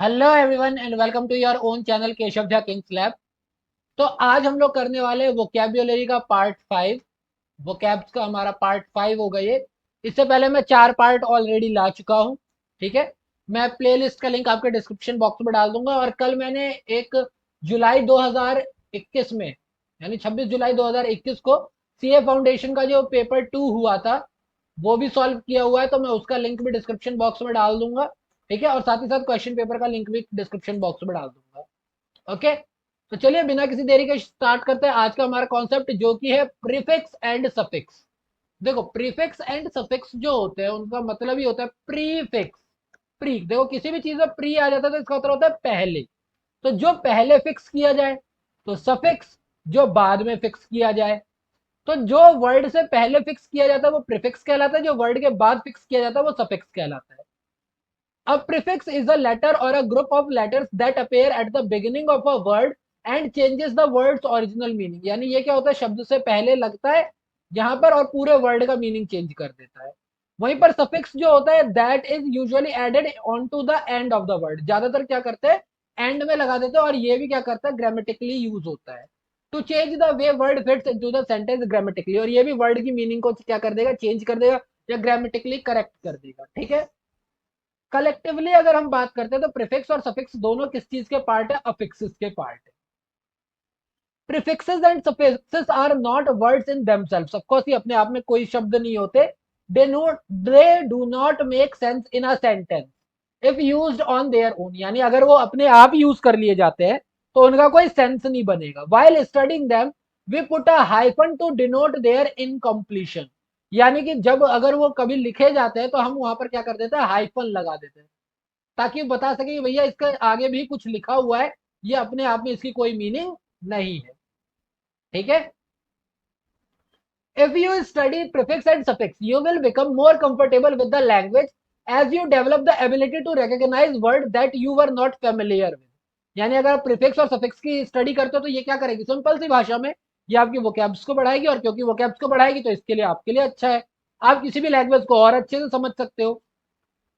Hello everyone and welcome to your own channel Keshav Jha kings lab. तो आज हम लोग करने वाले हैं वोकैब्युलरी का पार्ट 5। वोकैब्स का हमारा पार्ट 5 होगा ये। इससे पहले मैं 4 पार्ट ऑलरेडी ला चुका हूँ। ठीक है। मैं प्लेलिस्ट का लिंक आपके डिस्क्रिप्शन बॉक्स में डाल दूंगा। और कल मैंने एक जुलाई 2021 में यानी 26 जुलाई 2021 को सीए फाउंडेशन का जो पेपर 2 हुआ था वो भी सॉल्व किया हुआ है, तो मैं उसका लिंक भी डिस्क्रिप्शन बॉक्स में डाल दूंगा। ठीक है। और साथ ही साथ क्वेश्चन पेपर का लिंक भी डिस्क्रिप्शन बॉक्स में डाल दूंगा। ओके। तो चलिए बिना किसी देरी के स्टार्ट करते हैं आज का हमारा कॉन्सेप्ट, जो कि है प्रीफिक्स एंड सफिक्स। देखो, प्रीफिक्स एंड सफिक्स जो होते हैं उनका मतलब ही होता है प्रीफिक्स। प्री, देखो किसी भी चीज में प्री आ जाता है तो इसका मतलब होता है पहले। तो जो पहले फिक्स किया जाए, तो सफिक्स। जो बाद में फिक्स किया जाए, तो जो वर्ड से पहले फिक्स किया जाता है वो प्रीफिक्स कहलाता है, जो वर्ड के बाद फिक्स किया जाता है वो सफिक्स कहलाता है। A prefix is a letter or a group of letters that appear at the beginning of a word and changes the word's original meaning। यानी ये क्या होता है, शब्द से पहले लगता है यहाँ पर और पूरे वर्ड का मीनिंग चेंज कर देता है। वहीं पर सफिक्स जो होता है that is usually added on to the end of the word. ज्यादातर क्या करते हैं, एंड में लगा देते हैं। और ये भी क्या करता है, ग्रामेटिकली यूज होता है to change the way word fits into the sentence grammatically. और ये भी वर्ड की मीनिंग को क्या कर देगा, चेंज कर देगा या ग्रामेटिकली करेक्ट कर देगा। ठीक है। कलेक्टिवली अगर हम बात करते हैं तो प्रीफिक्स और सफिक्स दोनों किस चीज के पार्ट है, अफिक्सेस के पार्ट है। Prefixes and suffixes are not words in themselves. Of course ये अपने आप में कोई शब्द नहीं होते। They do not make sense in a sentence if used on their own. यानी अगर वो अपने आप यूज कर लिए जाते हैं तो उनका कोई सेंस नहीं बनेगा। While studying them we put a hyphen to denote their incompletion. यानी कि जब अगर वो कभी लिखे जाते हैं तो हम वहां पर क्या कर देते हैं, हाइफन लगा देते हैं, ताकि बता सके कि भैया इसके आगे भी कुछ लिखा हुआ है, ये अपने आप में इसकी कोई मीनिंग नहीं है। ठीक है। If you study prefix and suffix, you will become more comfortable with the language as you develop the ability to recognize word that you were not familiar with। यानी अगर आप प्रीफिक्स और सफिक्स की study करते हो तो ये क्या करेगी, सिंपल सी भाषा में ये आपकी वोकैब्स को बढ़ाएगी। और क्योंकि वोकैब्स को बढ़ाएगी तो इसके लिए आपके लिए अच्छा है, आप किसी भी लैंग्वेज को और अच्छे से समझ सकते हो।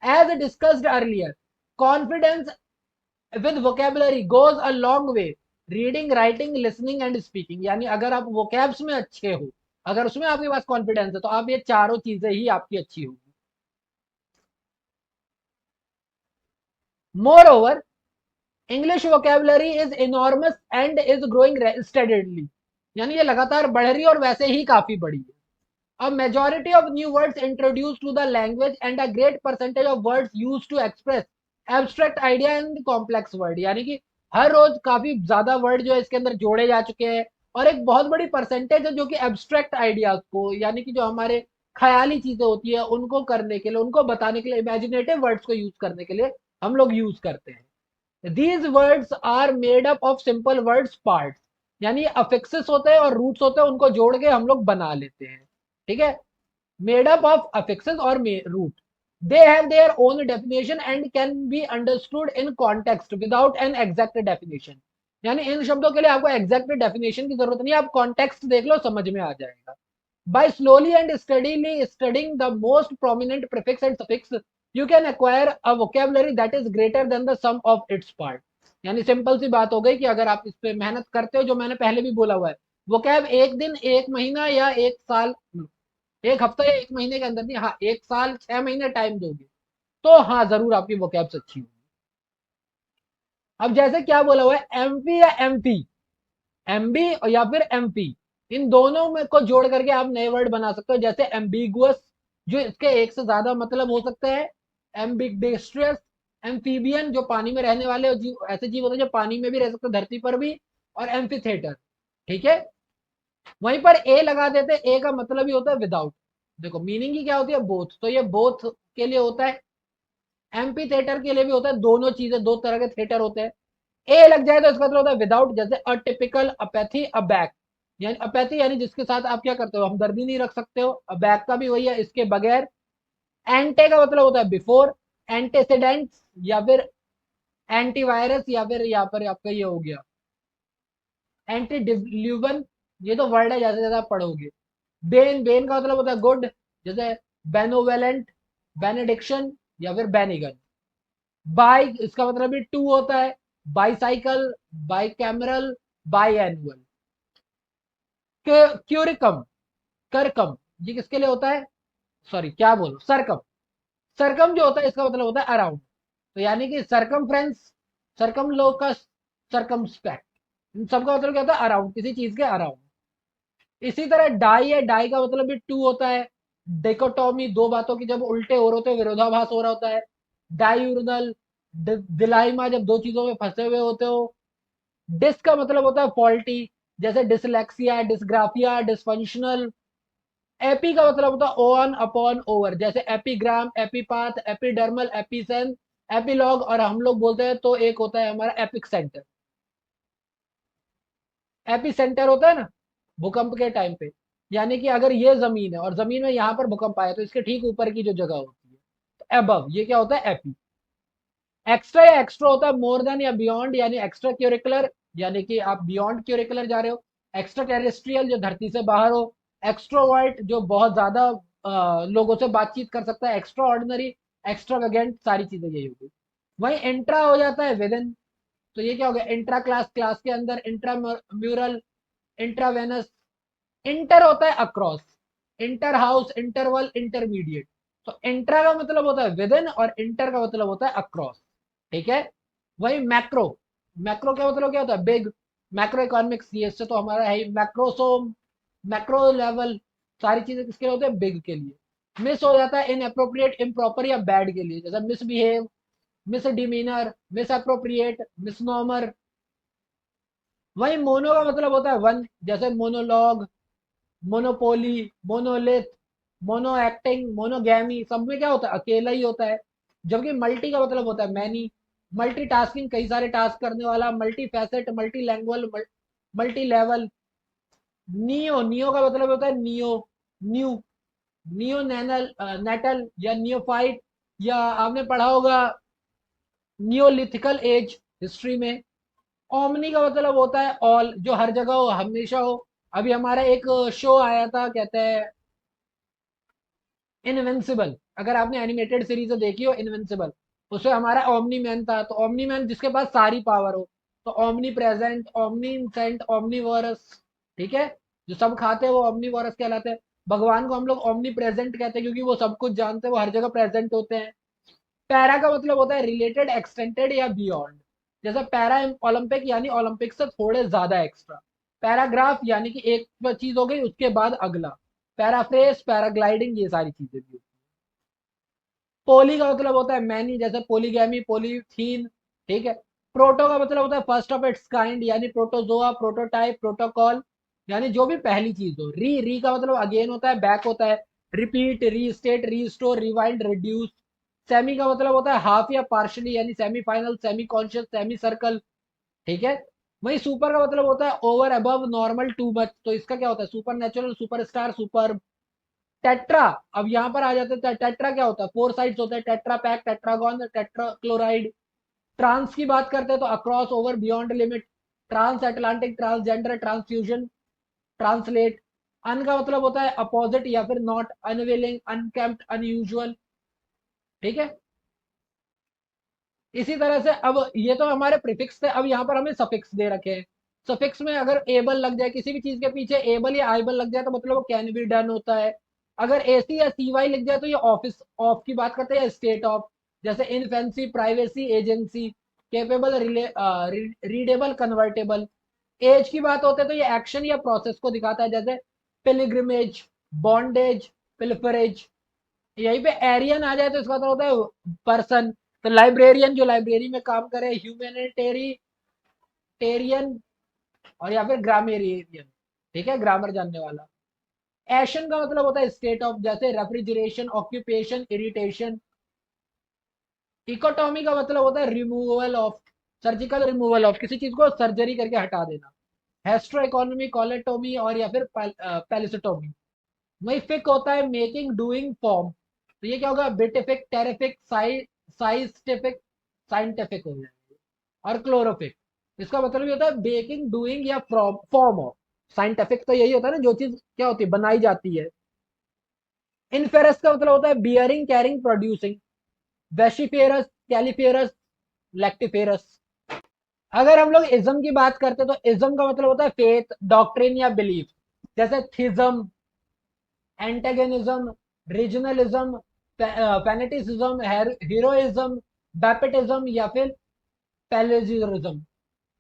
As discussed earlier, confidence with vocabulary goes a long way, reading writing listening and speaking. यानी अगर आप वोकैब्स में अच्छे हो, अगर उसमें आपके पास कॉन्फिडेंस है, तो आप ये चारों चीजें ही आपकी अच्छी होगी। More over, English vocabulary is enormous and is growing steadily. यानी ये लगातार बढ़ रही है और वैसे ही काफी बड़ी है। A majority of new words introduced to the language and a great percentage of words used to express abstract idea and complex word। यानी कि हर रोज काफी ज्यादा वर्ड जो है इसके अंदर जोड़े जा चुके हैं। और एक बहुत बड़ी परसेंटेज है जो कि एब्स्ट्रैक्ट आइडियाज को, यानी कि जो हमारे ख्याली चीजें होती है उनको करने के लिए, उनको बताने के लिए, इमेजिनेटिव वर्ड्स को यूज करने के लिए हम लोग यूज करते हैं। These words are made up of simple words parts. यानी अफिक्सेस होते हैं और रूट्स होते हैं, उनको जोड़ के हम लोग बना लेते हैं। ठीक है। made up of affixes or root, they have their own definition and can be understood in context without an exact definition। यानी इन शब्दों के लिए आपको एग्जैक्ट डेफिनेशन की जरूरत नहीं है, आप कॉन्टेक्स्ट देख लो समझ में आ जाएगा। by slowly and steadily studying the most prominent prefix and suffix, you can acquire a vocabulary that is greater than the sum of its part। यानी सिंपल सी बात हो गई कि अगर आप इस पे मेहनत करते हो, जो मैंने पहले भी बोला हुआ है, वोकैब एक दिन, एक महीना या एक साल, एक हफ्ता या एक महीने के अंदर नहीं, हाँ 1 साल 6 महीने टाइम दोगे तो हाँ जरूर आपकी वोकैब्स अच्छी होगी। अब जैसे क्या बोला हुआ है, एमपी या एमपी, एमबी या फिर एमपी, इन दोनों में को जोड़ करके आप नए वर्ड बना सकते हो। जैसे एम्बिगुअस, जो इसके एक से ज्यादा मतलब हो सकते हैं। एम्बिडेस्ट्रियस, एम्फीबियन, जो पानी में रहने वाले जीव, ऐसे जीव होते हैं जो पानी में भी रह सकते हैं, धरती पर भी। और एम्फीथेटर। ठीक है। वहीं पर ए लगा देते हैं, ए का मतलब ही होता है विदाउट। देखो मीनिंग ही क्या होती है, बोथ, तो ये बोथ के लिए होता है। एम्पी थिएटर के लिए भी होता है, दोनों चीजें, दो तरह के थिएटर होते हैं। ए लग जाए तो इसका मतलब होता है विदाउट। जैसे अटिपिकल, अपैथी, अबैक। यानी अपैथी यानी जिसके साथ आप क्या करते हो, हमदर्दी नहीं रख सकते हो। अबैक का भी वही है, इसके बगैर। एंटे का मतलब होता है बिफोर। एंटीसीडेंट्स या फिर एंटीवायरस, या फिर यहाँ पर आपका ये हो गया एंटी डिल्यूवन। ये तो वर्ड है, जैसे जैसे आप पढ़ोगे। बेन, बेन का मतलब होता है गुड। जैसे बेनोवेलेंट, बेनेडिक्शन या फिर बेनिगन। बाई इसका मतलब भी टू होता है, bicycle, bicameral, biannual. Circum, circum, ये किसके लिए होता है, सॉरी क्या बोलो, सरकम। सरकम जो होता है इसका मतलब होता है अराउंड। तो यानी कि सरकमफ्रेंस, सरकम लोकस, सरकमस्पेक्ट, इन सबका मतलब क्या होता है, अराउंड, किसी चीज के अराउंड। इसी तरह डाई है, डाई का मतलब भी टू होता है। डिकोटोमी, दो बातों की जब उल्टे हो रहे होते हैं, विरोधाभास हो रहा होता है। डायूरनल, दिलाइमा, जब दो चीजों में फंसे हुए होते हो। डिस का मतलब होता है फॉल्टी, जैसे डिसलेक्सिया, डिसग्राफिया, डिसफंक्शनल। एपी का मतलब होता है ऑन, अपॉन, ओवर, जैसे एपीग्राम, एपीपाथ, एपिडर्मल, एपीसेंस, एपिलॉग, और हम लोग बोलते हैं तो एक होता है हमारा एपिक सेंटर। एपी सेंटर होता है ना भूकंप के टाइम पे, यानी कि अगर ये जमीन है और जमीन में यहाँ पर भूकंप आया तो इसके ठीक ऊपर की जो जगह होती है, तो एबव, ये क्या होता है, एपी। एक्स्ट्रा या एक्स्ट्रा होता है मोर देन या बियॉन्ड, यानी एक्स्ट्रा क्यूरिकुलर, यानी कि आप बियॉन्ड क्यूरिकुलर जा रहे हो। एक्स्ट्रा टेरेस्ट्रियल, जो धरती से बाहर हो। एक्स्ट्रोवर्ट, जो बहुत ज्यादा लोगों से बातचीत कर सकता है। एक्स्ट्रा ऑर्डिनरी, एक्स्ट्रावेगेंट, सारी चीजें यही होगी। वहीं इंट्रा हो जाता है विद इन। तो ये क्या हो गया, इंट्रा क्लास, क्लास के अंदर। Intra mural, intravenous. इंटर होता है across, inter house, interval, intermediate. तो इंट्रा का मतलब होता है विद इन और इंटर का मतलब होता है अक्रॉस। ठीक है। वही मैक्रो, मैक्रो क्या मतलब क्या होता है, बिग। मैक्रो इकोनॉमिक्स, ये इससे तो हमारा है मैक्रोसोम, मैक्रो लेवल, सारी चीजें किसके लिए होते हैं, बिग के लिए। मिस हो जाता है इन अप्रोप्रिएट, इम्प्रॉपर या बैड के लिए, जैसे misbehave, misdemeanour, misappropriate, misnomer. वही मोनो का मतलब होता है वन, जैसे monologue, monopoly, monolith, mono acting, monogamy, सब में क्या होता है, अकेला ही होता है। जबकि मल्टी का मतलब होता है मैनी, मल्टी टास्किंग, कई सारे टास्क करने वाला। Multi facet, multi language, multi level. Neo, neo का मतलब होता है नियो, न्यू, नियो नैनल, नेटल या नियोफाइट, या आपने पढ़ा होगा नियोलिथिकल एज हिस्ट्री में। ओमनी का मतलब होता है ऑल, जो हर जगह हो, हमेशा हो। अभी हमारा एक शो आया था, कहते हैं इनविंसिबल, अगर आपने एनिमेटेड सीरीज देखी हो इनविंसिबल, उसमें हमारा ओमनी मैन था। तो ओमनी मैन जिसके पास सारी पावर हो, तो omni present, omni Saint, omnivorous. ठीक है। जो सब खाते हैं वो ओमनीवरस कहलाते हैं। भगवान को हम लोग ओमनी प्रेजेंट कहते हैं, क्योंकि वो सब कुछ जानते हैं, वो हर जगह प्रेजेंट होते हैं। पैरा का मतलब होता है रिलेटेड, एक्सटेंडेड या बियॉन्ड। जैसे पैरा ओलंपिक, यानी ओलंपिक से थोड़े ज्यादा एक्स्ट्रा। पैराग्राफ, यानी कि एक चीज हो गई उसके बाद अगला। पैराफ्रेस, पैराग्लाइडिंग, ये सारी चीजें भी। पोली का मतलब होता है मैनी, जैसे पोलीगैमी, पोलीथीन। ठीक है। प्रोटो का मतलब होता है फर्स्ट ऑफ इट्स काइंड, यानी प्रोटोजोआ, प्रोटोटाइप, प्रोटोकॉल, यानी जो भी पहली चीज हो। री, री का मतलब अगेन होता है, बैक होता है। Repeat, restate, restore, rewind, reduce. Semi का मतलब होता है हाफ या पार्शली, यानी semi final, semi conscious, semi circle. ठीक है। वही सुपर का मतलब होता है over, above, normal, too much. तो इसका क्या होता है, super natural, super star, super. Tetra, अब यहाँ पर आ जाते हैं, टेट्रा क्या होता है, फोर साइड्स होते हैं, Tetra Pak, tetragon, tetra chloride. Trans की बात करते हैं तो across, over, beyond limit. Transatlantic, transgender, transfusion, translate. Un का मतलब होता है अपोजिट या फिर नॉट, अनविलिंग, अनकेम्प्ट, अनयूजुअल। ठीक है। इसी तरह से अब ये तो हमारे प्रीफिक्स थे, अब यहाँ पर हमें सफिक्स दे रखे हैं। सफिक्स में अगर एबल लग जाए, किसी भी चीज के पीछे एबल या आइबल लग जाए, तो मतलब वो कैन बी डन होता है। अगर एसी या सी वाई लग जाए तो ये ऑफिस ऑफ की बात करते हैं, या स्टेट ऑफ। जैसे infancy, privacy, agency. Capable, readable, convertible. Age की बात होते है तो ये एक्शन या प्रोसेस को दिखाता है, जैसे पिलग्रिमेज, बॉन्डेज, पिलफरेज। यहीं पे एरियन आ जाए तो इसका मतलब होता है पर्सन। तो लाइब्रेरियन, जो लाइब्रेरी में काम करे। ह्यूमैनिटेरियन, और या फिर ग्रामेरियन। ठीक है, ग्रामर जानने वाला। एशन का मतलब होता है स्टेट ऑफ, जैसे रेफ्रिजरेशन, ऑक्यूपेशन, इरिटेशन। इकोटॉमी का मतलब होता है removal of, surgical removal of, किसी चीज को सर्जरी करके हटा देना। हेस्ट्रो इकोनॉमी, कॉलेटोमी, और या फिर पैलिसोटोमी। वही फिक होता है मेकिंग, डूइंग, फॉर्म। तो ये क्या होगा, बिटिफिक, टेरिफिक, साइंटिफिक, साइंटिफिक हो जाएगा। और क्लोरोफिक, इसका मतलब ये होता है बेकिंग, डूइंग, या फॉर्म, फॉर्म ऑफ। साइंटिफिक तो यही होता है ना, जो चीज क्या होती है, बनाई जाती है। इनफेरस का मतलब होता है बियरिंग, कैरिंग, प्रोड्यूसिंग। वेशिफेरस, कैलिफेरस, लैक्टिफेरस। अगर हम लोग इज्म की बात करते हैं तो इज्म का मतलब होता है फेथ, डॉक्ट्रिन या बिलीफ। जैसे थिज्म, एंटेगनिज्म, रीजनलिज्म, फैनेटिसिज्म, हीरोइज्म, बैपेटिज्म या फिर प्लेजरिज्म।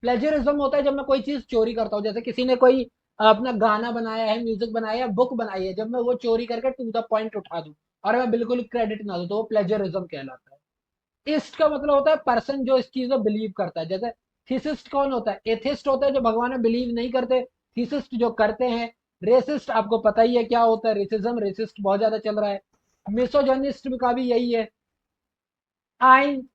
प्लेजरिज्म होता है जब मैं कोई चीज चोरी करता हूँ, जैसे किसी ने कोई अपना गाना बनाया है, म्यूजिक बनाया है, बुक बनाई है, जब मैं वो चोरी करके टू द पॉइंट उठा दूं और मैं बिल्कुल क्रेडिट ना दूं तो वो प्लेजरिज्म कहलाता है। इस्ट का मतलब होता है पर्सन जो इस चीज में बिलीव करता है। जैसे थीसिस्ट कौन होता है? एथिस्ट होता है जो भगवान में बिलीव नहीं करते, थीसिस्ट जो करते हैं। रेसिस्ट आपको पता ही है क्या होता है, रेसिज्म, रेसिस्ट बहुत ज्यादा चल रहा है। मिसोजनिस्ट का भी यही है। आइन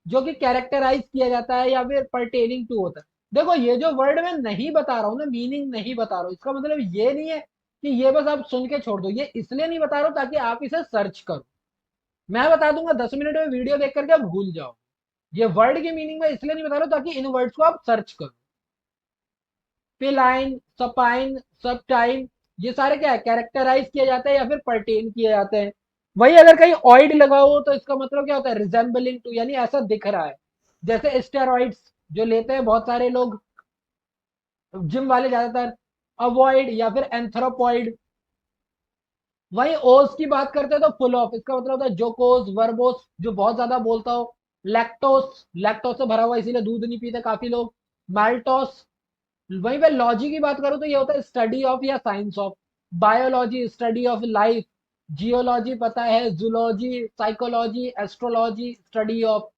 जो कि कैरेक्टराइज किया जाता है या फिर पर्टेनिंग टू होता है। देखो ये जो वर्ड मैं नहीं बता रहा हूँ ना, मीनिंग नहीं बता रहा हूँ, इसका मतलब ये नहीं है कि ये बस आप सुन के छोड़ दो। ये इसलिए नहीं बता रहा हूँ ताकि आप इसे सर्च करो। मैं बता दूंगा 10 मिनट में वीडियो देख करके आप भूल जाओ। ये वर्ड की मीनिंग मैं इसलिए नहीं बता रहा हूँ ताकि इन वर्ड्स को आप सर्च करो। पिलाइन, सपाइन, सब टाइम, ये सारे क्या है, कैरेक्टराइज किए जाते हैं या फिर पर्टेन किए जाते हैं। वही अगर कहीं ऑइड लगा हो तो इसका मतलब क्या होता है, रिजेंबलिंग टू, यानी ऐसा दिख रहा है। जैसे स्टेरॉइड्स जो लेते हैं बहुत सारे लोग, जिम वाले ज्यादातर, अवॉइड या फिर एंथ्रोपॉइड। वहीं ओस की बात करते हैं तो फुल ऑफ, इसका मतलब होता है जोकोस, वर्बोस, जो बहुत ज्यादा बोलता हो। लैक्टोस, लैक्टोस से भरा हुआ इसीलिए दूध नहीं पीते काफी लोग। माल्टोस। वहीं पे लॉजी की बात करूं तो ये होता है स्टडी ऑफ या science of. Biology study of life. Geology पता है, zoology, psychology, astrology study of.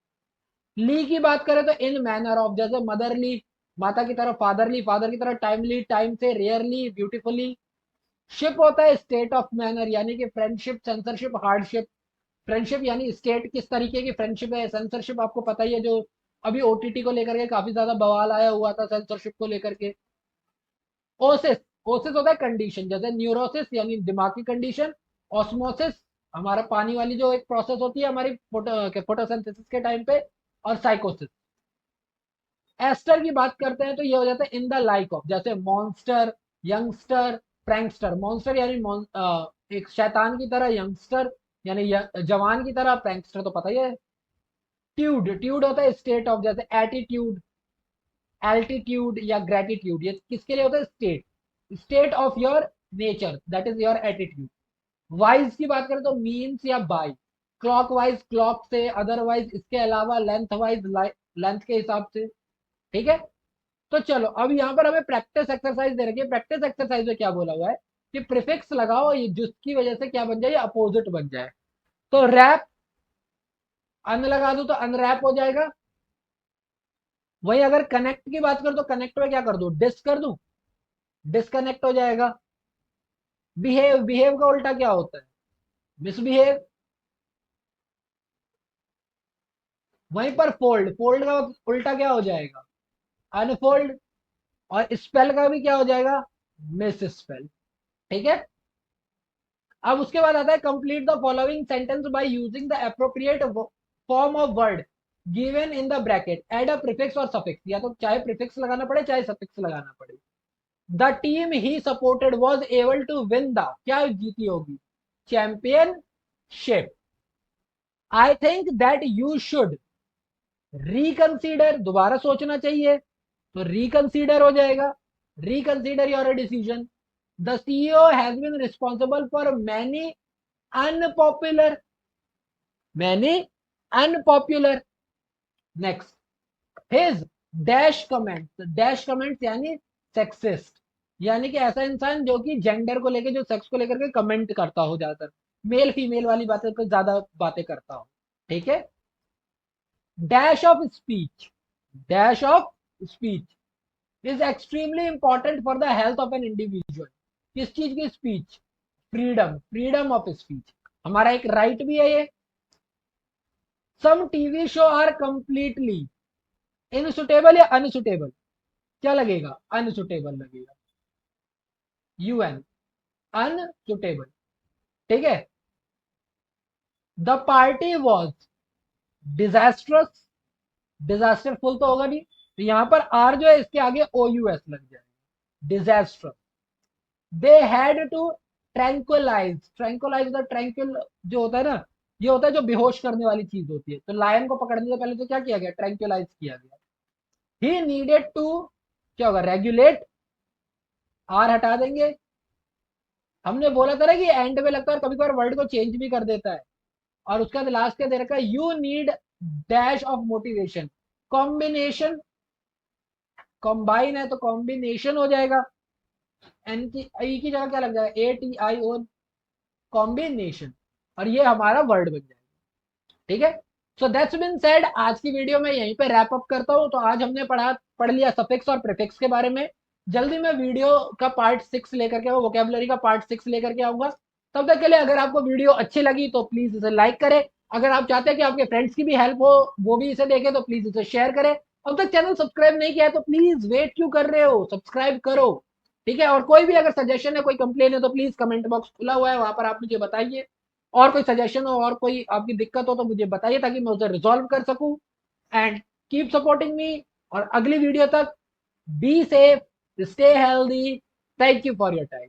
Ly की बात करें तो इन मैनर ऑफ, जैसे मदरली, माता की तरह, फादरली, फादर की तरह, टाइमली, टाइम से, रेयरली, ब्यूटीफुली। शिप होता है स्टेट ऑफ मैनर, यानी कि फ्रेंडशिप, सेंसरशिप, हार्डशिप। फ्रेंडशिप यानी स्टेट किस तरीके की फ्रेंडशिप है। सेंसरशिप आपको पता ही है, जो अभी ओटीटी को लेकर के काफी ज्यादा बवाल आया हुआ था सेंसरशिप को लेकर के। ओसिस, ओसिस होता है कंडीशन, जैसे न्यूरोसिस यानी दिमाग की कंडीशन। ऑस्मोसिस हमारा पानी वाली जो एक प्रोसेस होती है हमारी फोटोसिंथेसिस के टाइम पे। और साइकोसिस। एस्टर की बात करते हैं तो ये हो जाता है इन द लाइक ऑफ, जैसे मॉन्स्टर, यंगस्टर, प्रैंकस्टर। मॉन्स्टर यानी एक शैतान की तरह, यंगस्टर यानी जवान की तरह, प्रैंकस्टर तो पता ही है। ट्यूड, ट्यूड होता है स्टेट ऑफ, जैसे एटीट्यूड, एल्टीट्यूड या ग्रेटिट्यूड। ये किसके लिए होता है? State, state of your nature, that is your attitude. Wise की बात करें तो मीन्स या बाई। क्लॉक वाइज क्लॉक से, अदरवाइज इसके अलावा, लेंथ वाइज लेंथ के हिसाब से। ठीक है। तो चलो अब यहाँ पर हमें प्रैक्टिस एक्सरसाइज दे रखी है। प्रैक्टिस एक्सरसाइज में क्या बोला हुआ है कि प्रीफिक्स लगाओ ये जिसकी वजह से क्या बन जाए, अपोजिट बन जाए। तो रैप, अन लगा दो तो अनरैप हो जाएगा। वही अगर कनेक्ट की बात करो तो कनेक्ट में क्या कर दो, डिस कर दो, डिसकनेक्ट हो जाएगा। बिहेव, बिहेव का उल्टा क्या होता है? मिसबिहेव। वहीं पर फोल्ड, फोल्ड का उल्टा क्या हो जाएगा? अनफोल्ड। और स्पेल का भी क्या हो जाएगा? Misspell. ठीक है। अब उसके बाद आता है complete the following sentence by using the appropriate form of word given in the bracket, add a prefix और सफिक्स, या तो चाहे प्रीफिक्स लगाना पड़े चाहे सफिक्स लगाना पड़े। The team he supported was able to win the, क्या जीती होगी? Championship. I think that you should reconsider, दोबारा सोचना चाहिए, तो रिकंसीडर हो जाएगा। Reconsider your decision. The CEO has been responsible for many unpopular, many unpopular. Next, his dash comments, dash comments यानी सेक्सिस्ट, यानी कि ऐसा इंसान जो कि जेंडर को लेकर, जो सेक्स को लेकर के कमेंट करता हो, ज्यादातर मेल फीमेल वाली बातें को ज्यादा बातें करता हो। ठीक है। Dash of speech, dash of speech is extremely important for the health of an individual. किस चीज की speech? Freedom, freedom of speech, हमारा एक राइट भी है ये। Some TV show are completely insuitable या अनसुटेबल, क्या लगेगा? अनसुटेबल लगेगा। U N, unsuitable. ठीक है। The party was disastrous, disasterful तो होगा नहीं, तो यहां पर आर जो है इसके आगे ओ यू एस लग जाएगा, disaster. They had to tranquilize, tranquilize the tranquil जो होता है ना, ये होता है जो बेहोश करने वाली चीज होती है। तो लायन को पकड़ने से पहले तो क्या किया गया, ट्रैंक्विलाइज किया गया। ही नीडेड टू, क्या होगा, रेगुलेट, आर हटा देंगे। हमने बोला था ना कि एंड में लगता है और कभी कभार वर्ड को चेंज भी कर देता है। और उसके बाद लास्ट क्या दे रखा है, you need dash of motivation, combination, combine है तो कॉम्बिनेशन हो जाएगा, एन की ई की जगह क्या लग जाएगा, A T I O, combination, और ये हमारा वर्ड बन जाएगा। ठीक है, सो दैट्स बीन सेड। आज की वीडियो में यहीं पे रैप अप करता हूँ। तो आज हमने पढ़ लिया सफिक्स और प्रीफिक्स के बारे में। जल्दी मैं वीडियो का पार्ट 6 लेकर के, वोकेबलरी का पार्ट 6 लेकर के आऊंगा। तब तक के लिए अगर आपको वीडियो अच्छी लगी तो प्लीज इसे लाइक करें। अगर आप चाहते हैं कि आपके फ्रेंड्स की भी हेल्प हो, वो भी इसे देखें, तो प्लीज इसे शेयर करें। अब तक चैनल सब्सक्राइब नहीं किया है तो प्लीज वेट क्यों कर रहे हो, सब्सक्राइब करो। ठीक है, और कोई भी अगर सजेशन है, कोई कंप्लेन है, तो प्लीज कमेंट बॉक्स खुला हुआ है, वहां पर आप मुझे बताइए। और कोई सजेशन हो और कोई आपकी दिक्कत हो तो मुझे बताइए, ताकि मैं उसे रिजॉल्व कर सकूं। And keep supporting me. और अगली वीडियो तक be safe, stay healthy. Thank you for your time.